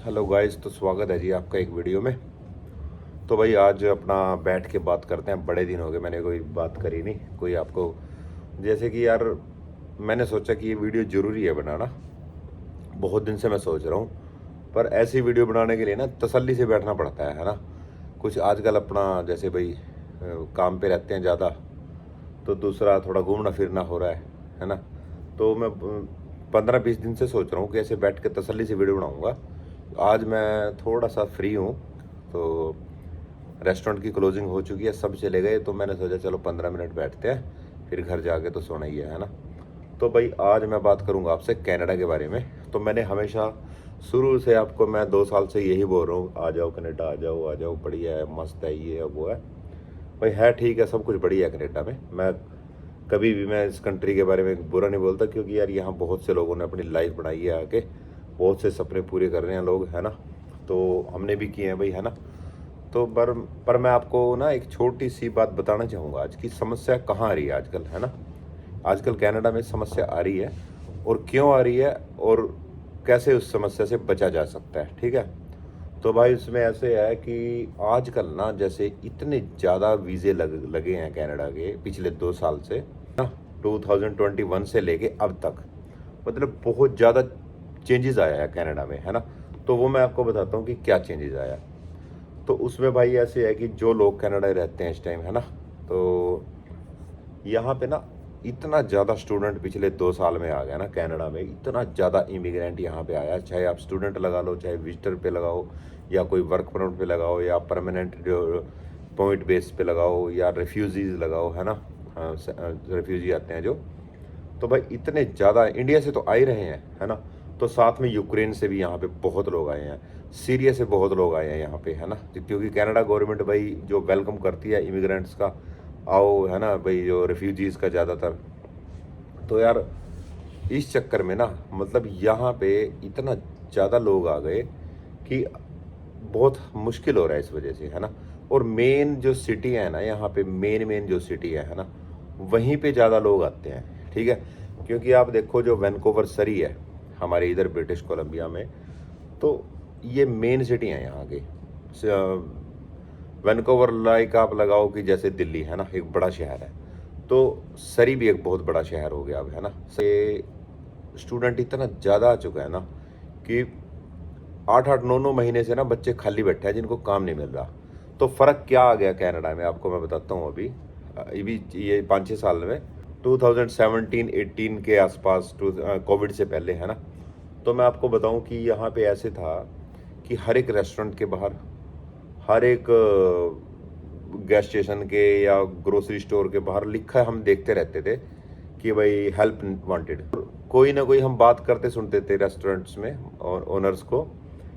Hello guys, तो स्वागत है जी आपका एक वीडियो में। तो भाई आज अपना बैठ के बात करते हैं। बड़े दिन हो गए मैंने कोई बात करी नहीं, कोई आपको जैसे कि यार मैंने सोचा कि ये वीडियो ज़रूरी है बनाना। बहुत दिन से मैं सोच रहा हूँ, पर ऐसी वीडियो बनाने के लिए ना तसल्ली से बैठना पड़ता है ना। कुछ आजकल अपना जैसे भाई काम पे रहते हैं ज़्यादा, तो दूसरा थोड़ा घूमना फिरना हो रहा है ना। तो मैं 15-20 दिन से सोच रहा हूँ कि ऐसे बैठ के तसल्ली से वीडियो बनाऊँगा। आज मैं थोड़ा सा फ्री हूँ, तो रेस्टोरेंट की क्लोजिंग हो चुकी है, सब चले गए, तो मैंने सोचा चलो 15 मिनट बैठते हैं, फिर घर जाके तो सोना ही है ना। तो भाई आज मैं बात करूँगा आपसे कनाडा के बारे में। तो मैंने हमेशा शुरू से आपको मैं 2 साल से यही बोल रहा हूँ, आ जाओ कनाडा, आ जाओ बढ़िया है, मस्त है, ये है वो है। भाई है ठीक है, सब कुछ बढ़िया है कनाडा में। मैं कभी भी मैं इस कंट्री के बारे में बुरा नहीं बोलता, क्योंकि यार यहाँ बहुत से लोगों ने अपनी लाइफ बनाई है आके, बहुत से सपने पूरे कर रहे हैं लोग, है ना। तो हमने भी किए हैं भाई, है ना। तो पर मैं आपको ना एक छोटी सी बात बताना चाहूँगा। आज की समस्या कहाँ आ रही है आजकल, है ना। आजकल कनाडा में समस्या आ रही है, और क्यों आ रही है, और कैसे उस समस्या से बचा जा सकता है, ठीक है। तो भाई उसमें ऐसे है कि आजकल ना जैसे इतने ज़्यादा वीज़े लगे हैं कनाडा के पिछले 2 साल से ना, 2021 से लेके अब तक, मतलब बहुत ज़्यादा चेंजेस आया है कनाडा में, है ना। तो वो मैं आपको बताता हूँ कि क्या चेंजेस आया। तो उसमें भाई ऐसे है कि जो लोग कनाडा रहते हैं इस टाइम, है ना, तो यहाँ पे ना इतना ज़्यादा स्टूडेंट पिछले 2 साल में आ गया ना कनाडा में, इतना ज़्यादा इमिग्रेंट यहाँ पे आया। चाहे आप स्टूडेंट लगा लो, चाहे विजिटर पे लगाओ, या कोई वर्क परमिट पे लगाओ, या परमानेंट जो पॉइंट बेस पे लगाओ, या रेफ्यूजीज लगाओ, है ना। रेफ्यूजी आते हैं जो, तो भाई इतने ज़्यादा इंडिया से तो आ ही रहे हैं, है ना। तो साथ में यूक्रेन से भी यहाँ पे बहुत लोग आए हैं, सीरिया से बहुत लोग आए हैं यहाँ पे, है ना। क्योंकि कनाडा गवर्नमेंट भाई जो वेलकम करती है इमिग्रेंट्स का, आओ, है ना भाई, जो रेफ्यूजीज़ का ज़्यादातर। तो यार इस चक्कर में ना, मतलब यहाँ पे इतना ज़्यादा लोग आ गए कि बहुत मुश्किल हो रहा है इस वजह से, है ना। और मेन जो सिटी है ना यहाँ पे, मेन जो सिटी है ना, वहीं पे ज़्यादा लोग आते हैं, ठीक है। क्योंकि आप देखो जो वैनकूवर सरी है हमारे इधर ब्रिटिश कोलंबिया में, तो ये मेन सिटी है यहाँ के। वैनकूवर लाइक आप लगाओ कि जैसे दिल्ली, है ना, एक बड़ा शहर है, तो सरी भी एक बहुत बड़ा शहर हो गया अब, है ना। से स्टूडेंट इतना ज़्यादा आ चुका है ना कि 8-8 9 9 महीने से ना बच्चे खाली बैठे हैं जिनको काम नहीं मिल रहा। तो फ़र्क क्या आ गया कनाडा में, आपको मैं बताता हूँ। अभी अभी ये 5-6 साल में, 2017-18 के आसपास, कोविड से पहले, है ना। तो मैं आपको बताऊं कि यहाँ पे ऐसे था कि हर एक रेस्टोरेंट के बाहर, हर एक गैस स्टेशन के या ग्रोसरी स्टोर के बाहर लिखा है, हम देखते रहते थे कि भाई हेल्प वांटेड। कोई ना कोई हम बात करते सुनते थे रेस्टोरेंट्स में और ओनर्स को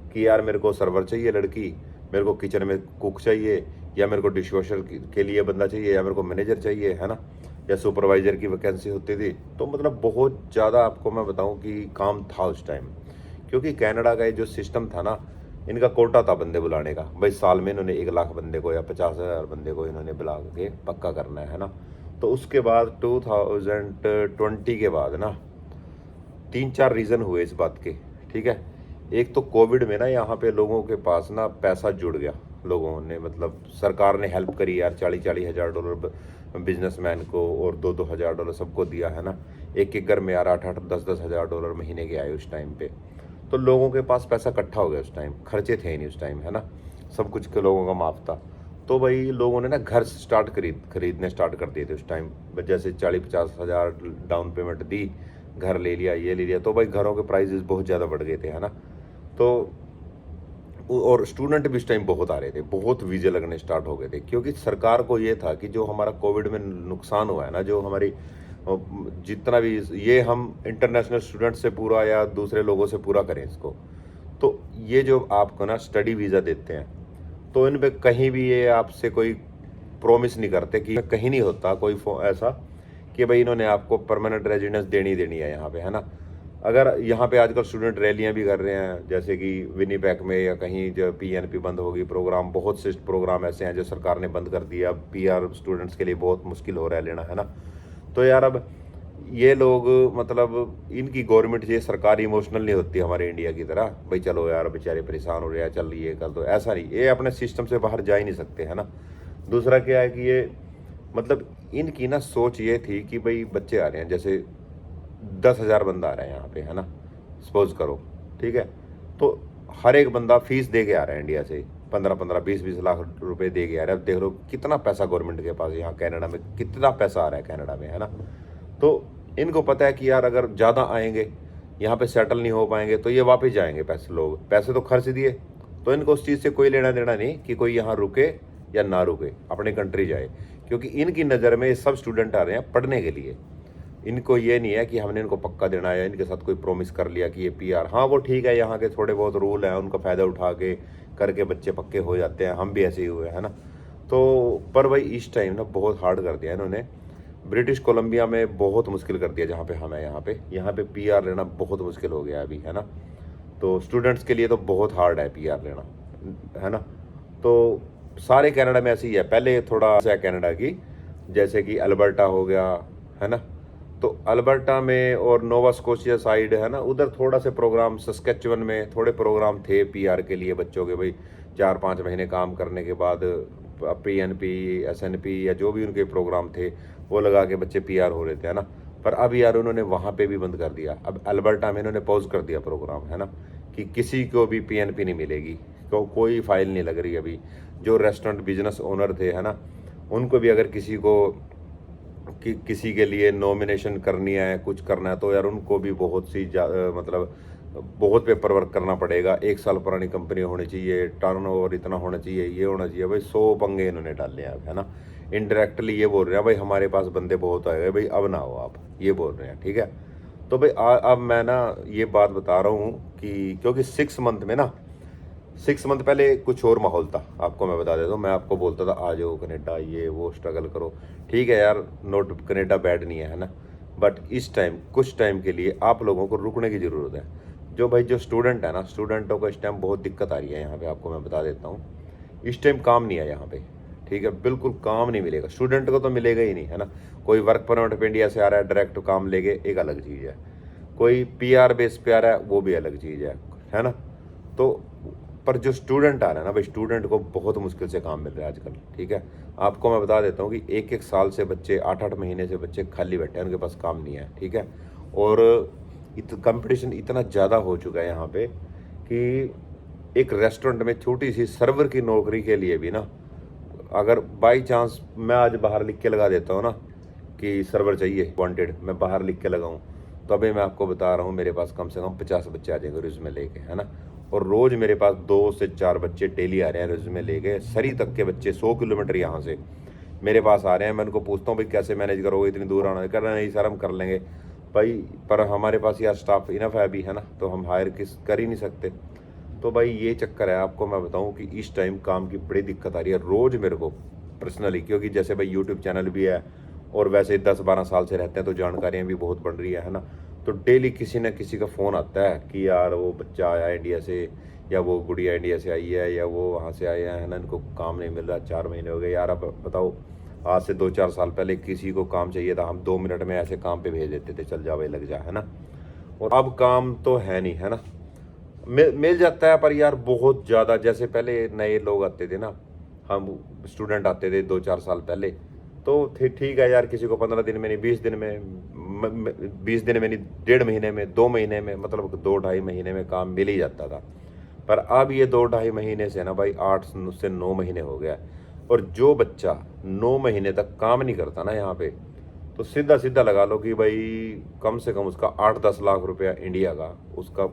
कि यार मेरे को सर्वर चाहिए लड़की, मेरे को किचन में कुक चाहिए, या मेरे को डिशवॉशर के लिए बंदा चाहिए, या मेरे को मैनेजर चाहिए, है ना, या सुपरवाइज़र की वैकेंसी होती थी। तो मतलब बहुत ज़्यादा आपको मैं बताऊं कि काम था उस टाइम। क्योंकि कनाडा का ये जो सिस्टम था ना, इनका कोटा था बंदे बुलाने का। भाई साल में इन्होंने 1 लाख बंदे को या 50,000 बंदे को इन्होंने बुला के पक्का करना है ना। तो उसके बाद 2020 के बाद ना 3-4 रीज़न हुए इस बात के, ठीक है। एक तो कोविड में ना यहाँ पे लोगों के पास ना पैसा जुड़ गया, लोगों ने, मतलब सरकार ने हेल्प करी यार, 40-40 हज़ार डॉलर बिजनेसमैन को और 2-2 हज़ार डॉलर सबको दिया, है ना। एक एक घर में यार 8-8 10-10 हज़ार डॉलर महीने के आए उस टाइम पे। तो लोगों के पास पैसा इकट्ठा हो गया उस टाइम, खर्चे थे ही नहीं उस टाइम, है ना। सब कुछ के लोगों का माफ था। तो भाई लोगों ने ना घर खरीदने स्टार्ट कर दिए थे उस टाइम। जैसे 40-50 हज़ार डाउन पेमेंट दी, घर ले लिया, ये ले लिया, तो भाई घरों के प्राइजेस बहुत ज़्यादा बढ़ गए थे, है ना। तो और स्टूडेंट भी इस टाइम बहुत आ रहे थे, बहुत वीज़े लगने स्टार्ट हो गए थे। क्योंकि सरकार को ये था कि जो हमारा कोविड में नुकसान हुआ है ना, जो हमारी जितना भी ये हम इंटरनेशनल स्टूडेंट से पूरा या दूसरे लोगों से पूरा करें इसको। तो ये जो आपको ना स्टडी वीज़ा देते हैं, तो इन पे कहीं भी ये आपसे कोई प्रॉमिस नहीं करते कि कहीं नहीं होता कोई ऐसा कि भाई इन्होंने आपको परमानेंट रेजिडेंस देनी है यहाँ पे, है ना। अगर यहाँ पे आजकल स्टूडेंट रैलियाँ भी कर रहे हैं, जैसे कि विनीपेग में या कहीं, जो पीएनपी बंद होगी प्रोग्राम, बहुत से प्रोग्राम ऐसे हैं जो सरकार ने बंद कर दिया। पीआर स्टूडेंट्स के लिए बहुत मुश्किल हो रहा है लेना, है ना। तो यार अब ये लोग मतलब इनकी गवर्नमेंट ये सरकार इमोशनल नहीं होती हमारे इंडिया की तरह, भाई चलो यार बेचारे परेशान हो रहे हैं, चल ये कर दो, ऐसा नहीं, ये अपने सिस्टम से बाहर जा ही नहीं सकते, है ना। दूसरा क्या है कि ये मतलब इनकी ना सोच ये थी कि भाई बच्चे आ रहे हैं, जैसे 10,000 बंदा आ रहा है यहाँ पे, है ना, सपोज करो, ठीक है, तो हर एक बंदा फीस दे के आ रहा है इंडिया से, 15-15, 20-20 लाख रुपए दे के आ रहा है। अब देख लो कितना पैसा गवर्नमेंट के पास, यहाँ कनाडा में कितना पैसा आ रहा है कनाडा में, है ना। तो इनको पता है कि यार अगर ज़्यादा आएंगे यहाँ पे सेटल नहीं हो पाएंगे तो ये वापस जाएंगे, पैसे तो खर्च दिए, तो इनको उस चीज़ से कोई लेना देना नहीं कि कोई यहाँ रुके या ना रुके, अपने कंट्री जाए, क्योंकि इनकी नज़र में ये सब स्टूडेंट आ रहे हैं पढ़ने के लिए। इनको ये नहीं है कि हमने इनको पक्का देना है, इनके साथ कोई प्रॉमिस कर लिया कि ये पीआर, हाँ वो ठीक है, यहाँ के थोड़े बहुत रूल हैं उनका फ़ायदा उठा के करके बच्चे पक्के हो जाते हैं, हम भी ऐसे ही हुए, है ना। तो पर भाई इस टाइम ना बहुत हार्ड कर दिया इन्होंने, ब्रिटिश कोलंबिया में बहुत मुश्किल कर दिया, जहाँ पे हम हैं यहाँ पे पीआर लेना बहुत मुश्किल हो गया अभी, है ना। तो स्टूडेंट्स के लिए तो बहुत हार्ड है पीआर लेना, है ना। तो सारे कनाडा में ऐसे ही है, पहले थोड़ा सा कनाडा की, जैसे कि अल्बर्टा हो गया, है ना, तो अल्बर्टा में और नोवा स्कोशिया साइड, है ना, उधर थोड़ा से प्रोग्राम, सस्केचुअन में थोड़े प्रोग्राम थे पीआर के लिए बच्चों के, भाई 4-5 महीने काम करने के बाद पीएनपी, एसएनपी या जो भी उनके प्रोग्राम थे वो लगा के बच्चे पीआर हो रहे थे, है ना। पर अब यार उन्होंने वहाँ पे भी बंद कर दिया, अब अल्बर्टा में इन्होंने पॉज कर दिया प्रोग्राम, है ना, कि किसी को भी पीएनपी नहीं मिलेगी, कोई फाइल नहीं लग रही अभी। जो रेस्टोरेंट बिजनेस ओनर थे, है ना, उनको भी अगर किसी के लिए नॉमिनेशन करनी है, कुछ करना है, तो यार उनको भी बहुत सी मतलब बहुत पेपर वर्क करना पड़ेगा, 1 साल पुरानी कंपनी होनी चाहिए, टर्नओवर इतना होना चाहिए, ये होना चाहिए, भाई 100 पंगे इन्होंने डाले हैं, है ना। इनडायरेक्टली ये बोल रहे हैं भाई हमारे पास बंदे बहुत आ गए, भाई अब ना हो आप, ये बोल रहे हैं, ठीक है। तो भाई अब मैं ना ये बात बता रहा हूँ कि क्योंकि 6 मंथ पहले कुछ और माहौल था, आपको मैं बता देता हूँ। मैं आपको बोलता था आ जाओ कनेडा, ये वो स्ट्रगल करो, ठीक है यार, नोट कनेडा बैड नहीं है ना, बट इस टाइम कुछ टाइम के लिए आप लोगों को रुकने की ज़रूरत है। जो स्टूडेंट है ना, स्टूडेंटों को इस टाइम बहुत दिक्कत आ रही है यहाँ पे, आपको मैं बता देता हूँ। इस टाइम काम नहीं है यहाँ पे, ठीक है, बिल्कुल काम नहीं मिलेगा स्टूडेंट को, तो मिलेगा ही नहीं, है ना। कोई वर्क परमिट पे इंडिया से आ रहा है डायरेक्ट काम लेके, एक अलग चीज़ है, कोई पीआर बेस पे आ रहा है वो भी अलग चीज़ है ना। तो पर जो स्टूडेंट आ रहा है ना भाई, स्टूडेंट को बहुत मुश्किल से काम मिल रहा है आजकल, ठीक है। आपको मैं बता देता हूँ कि 1-1 साल से बच्चे, 8-8 महीने से बच्चे खाली बैठे हैं, उनके पास काम नहीं है, ठीक है। और कंपटीशन इतना ज़्यादा हो चुका है यहाँ पे कि एक रेस्टोरेंट में छोटी सी सर्वर की नौकरी के लिए भी ना, अगर बाई चांस मैं आज बाहर लिख के लगा देता हूँ ना कि सर्वर चाहिए वांटेड, मैं बाहर लिख के लगाऊँ, तो अभी मैं आपको बता रहा हूँ मेरे पास कम से कम 50 बच्चे आ जाएंगे रिज्यूमे लेके, है ना। और रोज़ मेरे पास 2 से 4 बच्चे डेली आ रहे हैं रिज्यूमे लेके, सरी तक के बच्चे 100 किलोमीटर यहाँ से मेरे पास आ रहे हैं। मैं उनको पूछता हूँ भाई कैसे मैनेज करोगे, इतनी दूर आना, कर रहे नहीं सर हम कर लेंगे भाई, पर हमारे पास यार स्टाफ इनफ है अभी, है ना, तो हम हायर कर ही नहीं सकते। तो भाई ये चक्कर है, आपको मैं बताऊं कि इस टाइम काम की बड़ी दिक्कत आ रही है रोज़ मेरे को पर्सनली, क्योंकि जैसे भाई यूट्यूब चैनल भी है और वैसे 10-12 साल से रहते हैं तो जानकारियाँ भी बहुत बढ़ रही है ना। तो डेली किसी न किसी का फ़ोन आता है कि यार वो बच्चा आया इंडिया से, या वो गुड़िया इंडिया से आई है, या वो वहाँ से आए हैं, है ना, इनको काम नहीं मिल रहा, 4 महीने हो गए यार। अब बताओ, आज से 2-4 साल पहले किसी को काम चाहिए था, हम 2 मिनट में ऐसे काम पे भेज देते थे, चल जा भाई लग जा, है ना। और अब काम तो है नहीं, है ना, मिल जाता है पर यार बहुत ज़्यादा, जैसे पहले नए लोग आते थे ना, हम स्टूडेंट आते थे 2-4 साल पहले, तो ठीक है यार, किसी को 15 दिन में नहीं, 20 दिन में, 20 दिन में नहीं, 1.5 महीने में, 2 महीने में, मतलब 2-2.5 महीने में काम मिल ही जाता था। पर अब ये 2-2.5 महीने से ना भाई 8 से 9 महीने हो गया, और जो बच्चा 9 महीने तक काम नहीं करता ना यहाँ पे, तो सीधा सीधा लगा लो कि भाई कम से कम उसका 8-10 लाख रुपया इंडिया का, उसका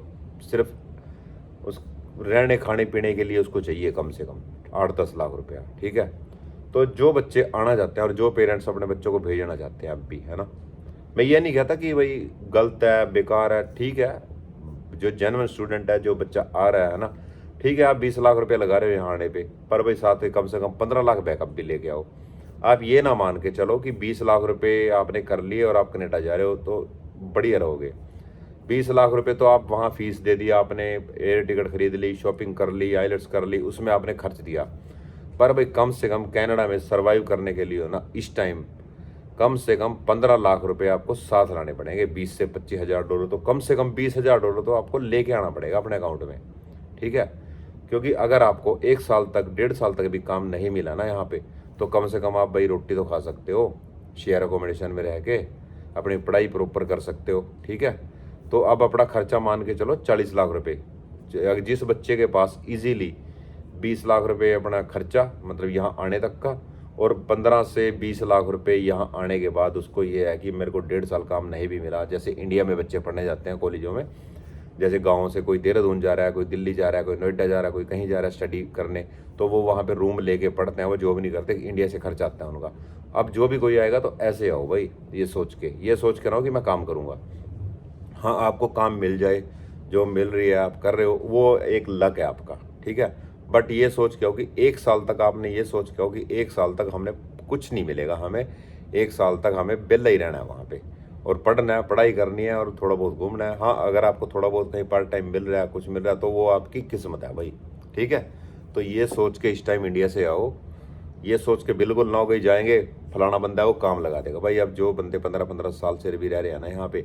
सिर्फ उस रहने खाने पीने के लिए उसको चाहिए कम से कम 8-10 लाख रुपया, ठीक है। तो जो बच्चे आना चाहते हैं और जो पेरेंट्स अपने बच्चों को भेजना चाहते हैं अब भी, है ना, मैं ये नहीं कहता कि भाई गलत है, बेकार है, ठीक है, जो जेन्युइन स्टूडेंट है, जो बच्चा आ रहा है ना, ठीक है, आप 20 लाख रुपये लगा रहे हो यहाँ आने पे, पर भाई साथ में कम से कम 15 लाख बैकअप भी लेके आओ। आप ये ना मान के चलो कि 20 लाख रुपये आपने कर लिए और आप कनेडा जा रहे हो तो बढ़िया रहोगे। 20 लाख रुपए तो आप वहाँ फीस दे दिया आपने, एयर टिकट खरीद ली, शॉपिंग कर ली, आइलेट्स कर ली, उसमें आपने खर्च दिया। पर भाई कम से कम कनाडा में सर्वाइव करने के लिए ना इस टाइम कम से कम 15 लाख रुपए आपको साथ लाने पड़ेंगे। 20 से 25 हज़ार डॉलर तो कम से कम 20 हज़ार डॉलर तो आपको लेके आना पड़ेगा अपने अकाउंट में, ठीक है। क्योंकि अगर आपको 1 साल तक 1.5 साल तक भी काम नहीं मिला ना यहाँ पे, तो कम से कम आप भाई रोटी तो खा सकते हो, शेयर अकोमोडेशन में रह के अपनी पढ़ाई प्रॉपर कर सकते हो, ठीक है। तो अब अपना खर्चा मान के चलो 40 लाख रुपए। जिस बच्चे के पास इजीली 20 लाख रुपए अपना खर्चा मतलब यहाँ आने तक का, और 15 से 20 लाख रुपए यहाँ आने के बाद उसको ये है कि मेरे को 1.5 साल काम नहीं भी मिला। जैसे इंडिया में बच्चे पढ़ने जाते हैं कॉलेजों में, जैसे गाँव से कोई देहरादून जा रहा है, कोई दिल्ली जा रहा है, कोई नोएडा जा रहा है, कोई कहीं जा रहा है स्टडी करने, तो वो वहाँ पे रूम लेके पढ़ते हैं, वो जॉब नहीं करते, इंडिया से खर्च आता है उनका। अब जो भी कोई आएगा तो ऐसे आओ भाई, ये सोच के रहो कि मैं काम करूँगा। हाँ, आपको काम मिल जाए, जो मिल रही है आप कर रहे हो, वो एक लक है आपका, ठीक है। बट ये सोच के हो कि 1 साल तक आपने ये सोच के हो कि 1 साल तक हमने कुछ नहीं मिलेगा, हमें 1 साल तक हमें बेला ही रहना है वहाँ पे, और पढ़ना है, पढ़ाई करनी है, और थोड़ा बहुत घूमना है। हाँ, अगर आपको थोड़ा बहुत कहीं पार्ट टाइम मिल रहा है, कुछ मिल रहा है, तो वो आपकी किस्मत है भाई, ठीक है। तो ये सोच के इस टाइम इंडिया से आओ, ये सोच के बिल्कुल ना हो गई जाएंगे फलाना बंदा है वो काम लगा देगा। भाई अब जो बंदे 15-15 साल से भी रह रहे हैं ना यहाँ पे,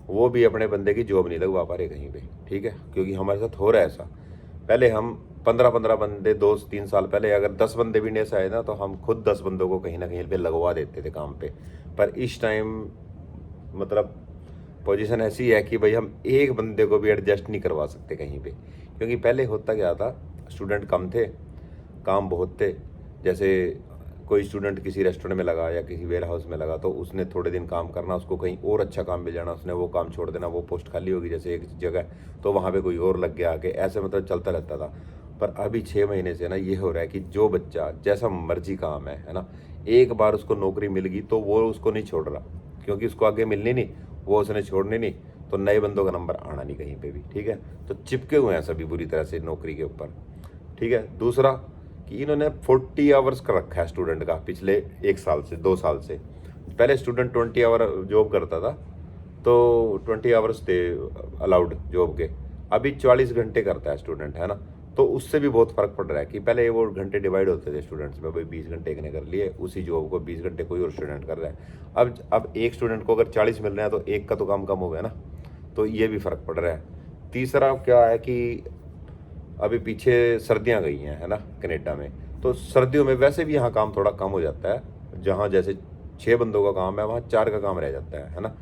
वो भी अपने बंदे की जॉब नहीं लगवा पा रहे कहीं पे, ठीक है। क्योंकि हमारे साथ हो रहा है ऐसा। पहले हम 15-15 बंदे 2-3 साल पहले अगर 10 बंदे भी इंडिया से आए ना, तो हम खुद 10 बंदों को कहीं ना कहीं पे लगवा देते थे काम पे। पर इस टाइम मतलब पोजीशन ऐसी है कि भाई हम एक बंदे को भी एडजस्ट नहीं करवा सकते कहीं पे। क्योंकि पहले होता क्या था, स्टूडेंट कम थे, काम बहुत थे। जैसे कोई स्टूडेंट किसी रेस्टोरेंट में लगा या किसी वेयर हाउस में लगा, तो उसने थोड़े दिन काम करना, उसको कहीं और अच्छा काम मिल जाना, उसने वो काम छोड़ देना, वो पोस्ट खाली होगी जैसे एक जगह, तो वहाँ पे कोई और लग गया आके, ऐसे मतलब चलता रहता था। पर अभी 6 महीने से ना ये हो रहा है कि जो बच्चा जैसा मर्जी काम है ना, एक बार उसको नौकरी मिल गई तो वो उसको नहीं छोड़ रहा, क्योंकि उसको आगे मिलनी नहीं, वो उसने छोड़नी नहीं, तो नए बंदों का नंबर आना नहीं कहीं पे भी, ठीक है। तो चिपके हुए हैं सभी बुरी तरह से नौकरी के ऊपर, ठीक है। दूसरा कि इन्होंने 40 आवर्स का रखा है स्टूडेंट का पिछले 1 साल से 2 साल से। पहले स्टूडेंट 20 आवर जॉब करता था, तो 20 आवर्स थे अलाउड जॉब के, अभी 40 घंटे करता है स्टूडेंट, है ना। तो उससे भी बहुत फर्क पड़ रहा है कि पहले वो घंटे डिवाइड होते थे स्टूडेंट्स में, भाई 20 घंटे एक ने कर लिए, उसी जॉब को 20 घंटे कोई और स्टूडेंट कर रहा है। अब एक स्टूडेंट को अगर 40 मिल रहे हैं, तो एक का तो काम कम हो गया ना, तो ये भी फर्क पड़ रहा है। तीसरा क्या है कि अभी पीछे सर्दियां गई हैं, है ना, कनाडा में, तो सर्दियों में वैसे भी यहाँ काम थोड़ा कम हो जाता है। जहाँ जैसे 6 बंदों का काम है, वहाँ 4 का काम रह जाता है ना।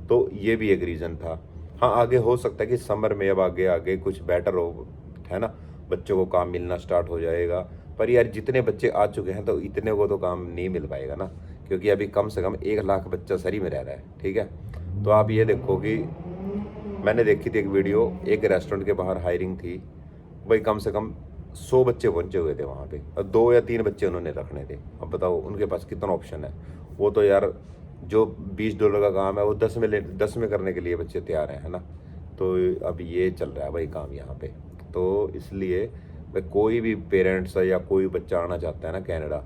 तो ये भी एक रीज़न था। हाँ, आगे हो सकता है कि समर में अब आगे आगे कुछ बेटर हो, है ना, बच्चों को काम मिलना स्टार्ट हो जाएगा। पर यार जितने बच्चे आ चुके हैं, तो इतने को तो काम नहीं मिल पाएगा ना, क्योंकि अभी कम से कम 1 लाख बच्चा सरी में रह रहा है, ठीक है। तो आप ये देखो कि मैंने देखी थी एक वीडियो, एक रेस्टोरेंट के बाहर हायरिंग थी भाई, कम से कम 100 बच्चे पहुंचे हुए थे वहाँ पे, और 2 या 3 बच्चे उन्होंने रखने थे। अब बताओ उनके पास कितना ऑप्शन है। वो तो यार जो $20 का काम है, वो 10 में करने के लिए बच्चे तैयार हैं, है ना। तो अब ये चल रहा है भाई काम यहाँ पे। तो इसलिए भाई कोई भी पेरेंट्स या कोई बच्चा आना चाहता है ना कनाडा,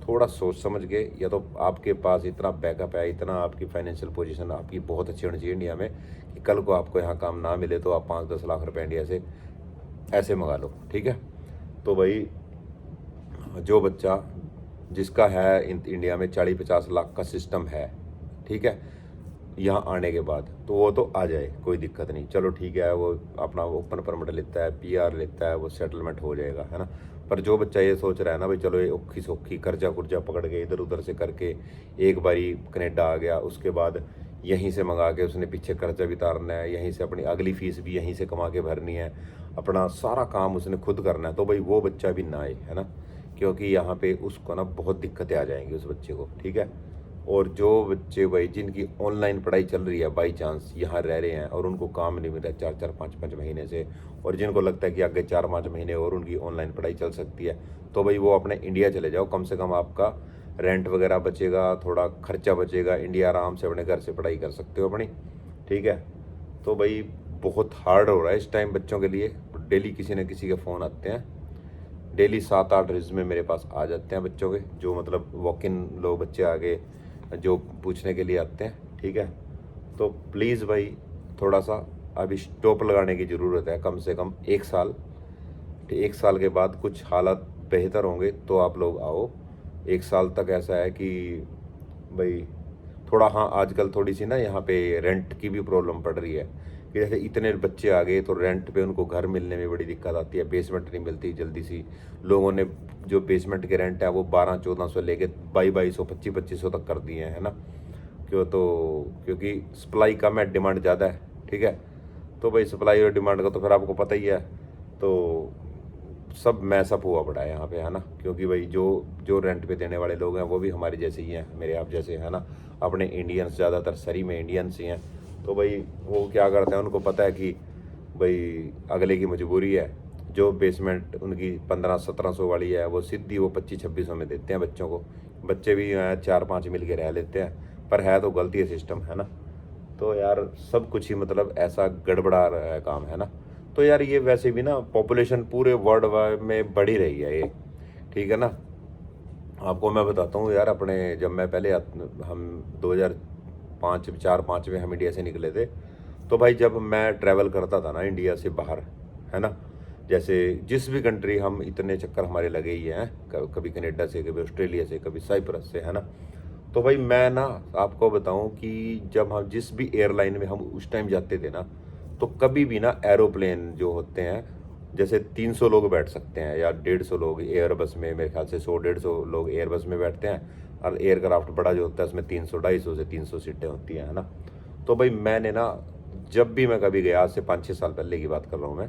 थोड़ा सोच समझ के, या तो आपके पास इतना बैकअप है, इतना आपकी फाइनेंशियल पोजीशन आपकी बहुत अच्छी होनी चाहिए इंडिया में, कि कल को आपको यहाँ काम ना मिले तो आप 5-10 लाख रुपए इंडिया से ऐसे मंगा लो, ठीक है। तो भाई जो बच्चा जिसका है इंडिया में 40-50 लाख का सिस्टम है, ठीक है, यहाँ आने के बाद, तो वो तो आ जाए, कोई दिक्कत नहीं, चलो ठीक है, वो अपना ओपन परमिट लेता है, PR लेता है, वो सेटलमेंट हो जाएगा, है ना। पर जो बच्चा ये सोच रहा है ना भाई, चलो ये औखी सौखी कर्जा कुर्जा पकड़ के इधर उधर से करके एक बारी कनाडा आ गया, उसके बाद यहीं से मंगा के उसने पीछे कर्जा भी उतारना है, यहीं से अपनी अगली फीस भी यहीं से कमा के भरनी है, अपना सारा काम उसने खुद करना है, तो भाई वो बच्चा भी ना आए, है ना। क्योंकि यहाँ पे उसको ना बहुत दिक्कतें आ जाएंगी उस बच्चे को, ठीक है। और जो बच्चे भाई जिनकी ऑनलाइन पढ़ाई चल रही है, बाई चांस यहाँ रह रहे हैं और उनको काम नहीं मिल रहा 4-4, 5-5 महीने से, और जिनको लगता है कि आगे 4-5 महीने और उनकी ऑनलाइन पढ़ाई चल सकती है, तो भाई वो अपने इंडिया चले जाओ, कम से कम आपका रेंट वगैरह बचेगा, थोड़ा खर्चा बचेगा, इंडिया आराम से अपने घर से पढ़ाई कर सकते हो अपनी, ठीक है। तो भाई बहुत हार्ड हो रहा है इस टाइम बच्चों के लिए। डेली किसी न किसी के फ़ोन आते हैं, डेली 7-8 रिज्यूमे मेरे पास आ जाते हैं बच्चों के, जो मतलब वॉक इन लोग बच्चे आगे जो पूछने के लिए आते हैं, ठीक है। तो प्लीज़ भाई थोड़ा सा अभी स्टॉप लगाने की ज़रूरत है, कम से कम 1 साल। 1 साल के बाद कुछ हालात बेहतर होंगे तो आप लोग आओ। 1 साल तक ऐसा है कि भाई थोड़ा हाँ आजकल थोड़ी सी ना यहाँ पे रेंट की भी प्रॉब्लम पड़ रही है कि जैसे इतने बच्चे आ गए तो रेंट पे उनको घर मिलने में बड़ी दिक्कत आती है, बेसमेंट नहीं मिलती जल्दी सी। लोगों ने जो बेसमेंट के रेंट है वो 1200-1400 लेके 2200 2500 तक कर दिए हैं, है ना। क्योंकि सप्लाई कम है, डिमांड ज़्यादा है, ठीक है। तो भाई सप्लाई और डिमांड का तो फिर आपको पता ही है, तो सब मैसअप हुआ पड़ा है यहाँ पे, है ना। क्योंकि भाई जो जो रेंट पे देने वाले लोग हैं वो भी हमारे जैसे ही हैं, मेरे आप जैसे, है ना। अपने इंडियंस ज़्यादातर सरी में इंडियंस ही हैं। तो भाई वो क्या करते हैं, उनको पता है कि भाई अगले की मजबूरी है। जो बेसमेंट उनकी 1500-1700 वाली है वो सीधी वो 2500-2600 में देते हैं बच्चों को। बच्चे भी 4-5 मिल के रह लेते हैं, पर है तो गलती है सिस्टम, है ना। तो यार सब कुछ ही मतलब ऐसा गड़बड़ा रहा है काम, है ना। तो यार ये वैसे भी ना पॉपुलेशन पूरे वर्ल्ड वाइड में बढ़ ही रही है ये, ठीक है ना। आपको मैं बताता हूँ यार, अपने जब मैं पहले हम 2005-4-5 में हम इंडिया से निकले थे, तो भाई जब मैं ट्रैवल करता था ना इंडिया से बाहर, है ना, जैसे जिस भी कंट्री हम, इतने चक्कर हमारे लगे ही हैं, कभी कनाडा से, कभी ऑस्ट्रेलिया से, कभी साइप्रस से, है ना। तो भाई मैं ना आपको बताऊं कि जब हम जिस भी एयरलाइन में हम उस टाइम जाते थे ना, तो कभी भी ना एरोप्लेन जो होते हैं, जैसे 300 लोग बैठ सकते हैं या 150 लोग एयरबस में, मेरे ख्याल से 100-150 लोग एयरबस में बैठते हैं, और एयरक्राफ्ट बड़ा जो होता है उसमें 300-250 से 300 सीटें होती हैं, है ना। तो भाई मैंने ना जब भी मैं कभी गया, आज से 5-6 साल पहले की बात कर रहा हूँ मैं,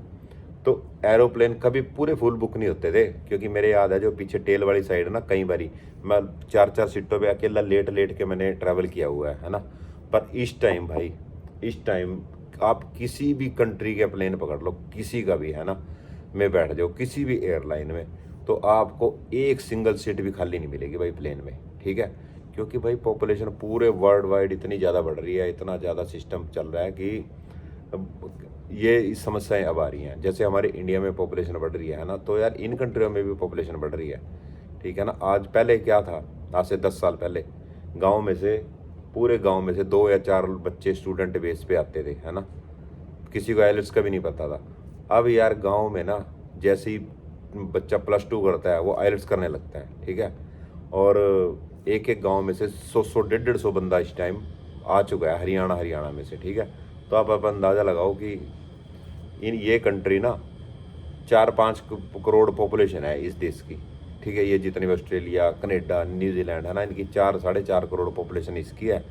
तो एरोप्लेन कभी पूरे फुल बुक नहीं होते थे। क्योंकि मेरे याद है जो पीछे टेल वाली साइड है ना, कई बारी मैं 4-4 सीटों पे अकेला लेट लेट के मैंने ट्रैवल किया हुआ है ना। पर इस टाइम भाई, इस टाइम आप किसी भी कंट्री के प्लेन पकड़ लो, किसी का भी, है ना, में बैठ जाओ किसी भी एयरलाइन में, तो आपको एक सिंगल सीट भी खाली नहीं मिलेगी भाई प्लेन में, ठीक है। क्योंकि भाई पॉपुलेशन पूरे वर्ल्ड वाइड इतनी ज़्यादा बढ़ रही है, इतना ज़्यादा सिस्टम चल रहा है कि ये समस्याएं अब आ रही हैं। जैसे हमारे इंडिया में पॉपुलेशन बढ़ रही है ना, तो यार इन कंट्रियों में भी पॉपुलेशन बढ़ रही है, ठीक है ना। आज पहले क्या था, आज से 10 साल पहले गांव में से, पूरे गांव में से 2 या 4 बच्चे स्टूडेंट बेस पे आते थे, है ना। किसी को आइलेट्स का भी नहीं पता था। अब यार गांव में ना जैसे ही बच्चा +2 करता है वो आइलेट्स करने लगता है, ठीक है। और एक एक गांव में से 100-100 150-150 बंदा इस टाइम आ चुका है, हरियाणा में से, ठीक है। तो आप अंदाज़ा लगाओ कि ये कंट्री ना 4-5 करोड़ पॉपुलेशन है इस देश की, ठीक है। ये जितने भी ऑस्ट्रेलिया, कनाडा, न्यूजीलैंड, है ना, इनकी 4-4.5 करोड़ पॉपुलेशन इसकी है।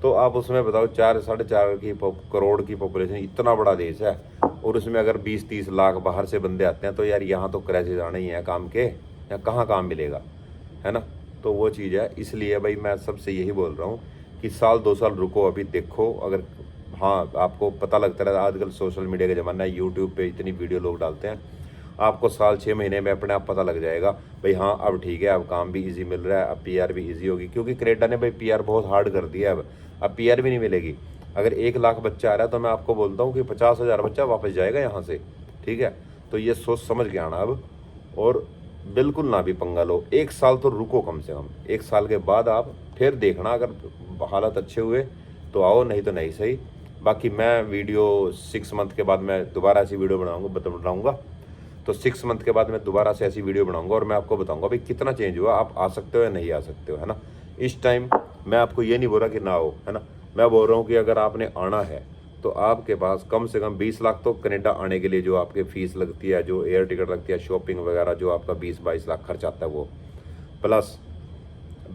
तो आप उसमें बताओ 4-4.5 करोड़ की पॉपुलेशन, इतना बड़ा देश है, और उसमें अगर 20-30 लाख बाहर से बंदे आते हैं, तो यार यहाँ तो क्राइसिस आने ही है काम के, या कहाँ काम मिलेगा, है ना। तो वो चीज़ है, इसलिए भाई मैं सबसे यही बोल रहा हूँ कि साल 2 साल रुको, अभी देखो। अगर हाँ आपको पता लगता है, आजकल सोशल मीडिया का ज़माना है, यूट्यूब पे इतनी वीडियो लोग डालते हैं, आपको साल 6 महीने में अपने आप पता लग जाएगा भाई, हाँ अब ठीक है, अब काम भी इजी मिल रहा है, अब पीआर भी इजी होगी। क्योंकि कनाडा ने भाई पीआर बहुत हार्ड कर दिया है, अब पीआर भी नहीं मिलेगी। अगर 1 लाख बच्चा आ रहा है तो मैं आपको बोलता हूँ कि 50,000 बच्चा वापस जाएगा यहाँ से, ठीक है। तो ये सोच समझ के आना अब, और बिल्कुल ना भी पंगा लो, 1 साल तो रुको कम से कम। 1 साल के बाद आप फिर देखना, अगर हालात अच्छे हुए तो आओ, नहीं तो नहीं सही। बाकी मैं वीडियो 6 मंथ के बाद मैं दोबारा ऐसी वीडियो बनाऊंगा। तो 6 मंथ के बाद मैं दोबारा से ऐसी वीडियो बनाऊंगा, और मैं आपको बताऊंगा भाई कितना चेंज हुआ, आप आ सकते हो या नहीं आ सकते हो, है ना। इस टाइम मैं आपको ये नहीं बोल रहा कि ना हो, है ना। मैं बोल रहा हूँ कि अगर आपने आना है तो आपके पास कम से कम 20 लाख तो कनाडा आने के लिए जो आपके फीस लगती है, जो एयर टिकट लगती है, शॉपिंग वगैरह, जो आपका 20-22 लाख खर्च आता है, वो प्लस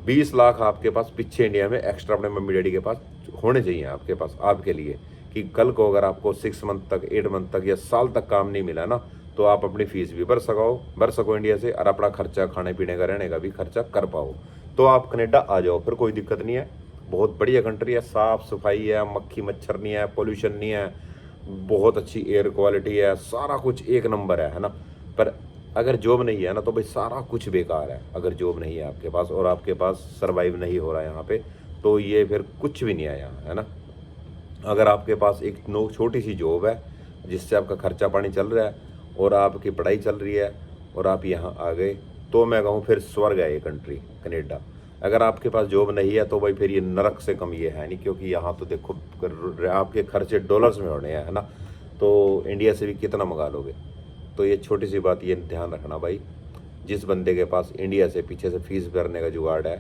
20 लाख आपके पास पीछे इंडिया में एक्स्ट्रा अपने मम्मी डैडी के पास होने चाहिए आपके पास, आपके लिए, कि कल को अगर आपको 6 मंथ तक, 8 मंथ तक या साल तक काम नहीं मिला ना, तो आप अपनी फीस भी भर सको इंडिया से, और अपना खर्चा, खाने पीने का, रहने का भी खर्चा कर पाओ। तो आप कनाडा आ जाओ, फिर कोई दिक्कत नहीं है। बहुत बढ़िया कंट्री है, साफ़ सफाई है, मक्खी मच्छर नहीं है, पोल्यूशन नहीं है, बहुत अच्छी एयर क्वालिटी है, सारा कुछ एक नंबर है ना। पर अगर जॉब नहीं है ना, तो भाई सारा कुछ बेकार है। अगर जॉब नहीं है आपके पास, और आपके पास सर्वाइव नहीं हो रहा है यहाँ पे, तो ये फिर कुछ भी नहीं है यहाँ, है ना। अगर आपके पास एक छोटी सी जॉब है जिससे आपका खर्चा पानी चल रहा है, और आपकी पढ़ाई चल रही है, और आप यहाँ आ गए, तो मैं कहूँ फिर स्वर्ग है ये कंट्री कनाडा। अगर आपके पास जॉब नहीं है तो भाई फिर ये नरक से कम ये है नहीं। क्योंकि यहाँ तो देखो आपके खर्चे डॉलर्स में होने हैं, है ना। तो इंडिया से भी कितना मंगा लोगे। तो ये छोटी सी बात, ये ध्यान रखना भाई, जिस बंदे के पास इंडिया से पीछे से फीस भरने का जुगाड़ है,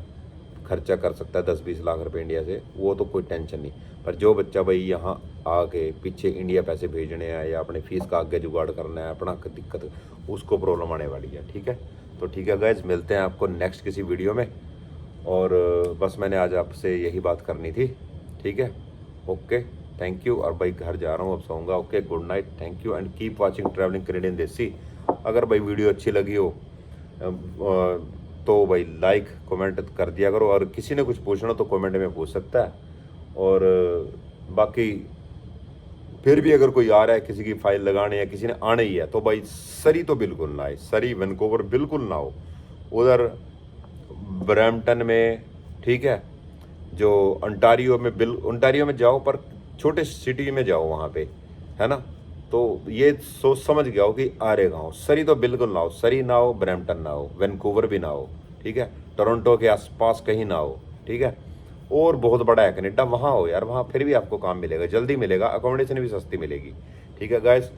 खर्चा कर सकता है 10-20 लाख रुपए इंडिया से, वो तो कोई टेंशन नहीं। पर जो बच्चा भाई यहाँ आके पीछे इंडिया पैसे भेजने हैं या अपने फीस का आगे जुगाड़ करना है, अपना दिक्कत, उसको प्रॉब्लम आने वाली है। ठीक है, तो ठीक है गाइज, मिलते हैं आपको नेक्स्ट किसी वीडियो में। और बस मैंने आज आपसे यही बात करनी थी। ठीक है, ओके, थैंक यू। और भाई घर जा रहा हूँ, अब सोऊंगा। Okay, good night, thank you and keep watching travelling Canadian Desi. अगर भाई वीडियो अच्छी लगी हो तो भाई लाइक कमेंट कर दिया करो, और किसी ने कुछ पूछना तो कमेंट में पूछ सकता है। और बाकी फिर भी अगर कोई आ रहा है किसी की फाइल लगाने या किसी ने आना ही है तो भाई सरी तो बिल्कुल ना आए, सरी वैनकूवर बिल्कुल ना हो, उधर ब्रैम्पटन में। ठीक है, जो ओंटारियो में जाओ, पर छोटे सिटी में जाओ वहाँ पे, है ना। तो ये सोच समझ गया हो कि आरे गाँव, सरी तो बिल्कुल ना हो, सरी ना हो, ब्रैम्पटन ना हो, वैनकूवर भी ना हो। ठीक है, टोरंटो के आसपास कहीं ना हो। ठीक है, और बहुत बड़ा है कनाडा, वहाँ हो यार, वहाँ फिर भी आपको काम मिलेगा, जल्दी मिलेगा, अकोमोडेशन भी सस्ती मिलेगी। ठीक है गाइस,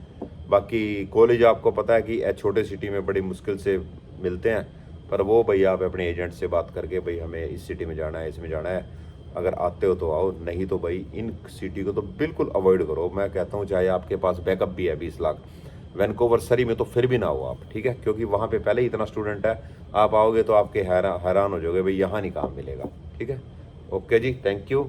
बाकी कॉलेज आपको पता है कि छोटे सिटी में बड़ी मुश्किल से मिलते हैं, पर वो भाई आप अपने एजेंट से बात करके भाई हमें इस सिटी में जाना है, इसमें जाना है, अगर आते हो तो आओ, नहीं तो भाई इन सिटी को तो बिल्कुल अवॉइड करो। मैं कहता हूँ चाहे आपके पास बैकअप भी है 20 लाख, वैनकूवर सरी में तो फिर भी ना हो आप। ठीक है, क्योंकि वहाँ पे पहले ही इतना स्टूडेंट है, आप आओगे तो आपके हैरान हो जाओगे भाई, यहाँ नहीं काम मिलेगा। ठीक है, ओके जी, थैंक यू।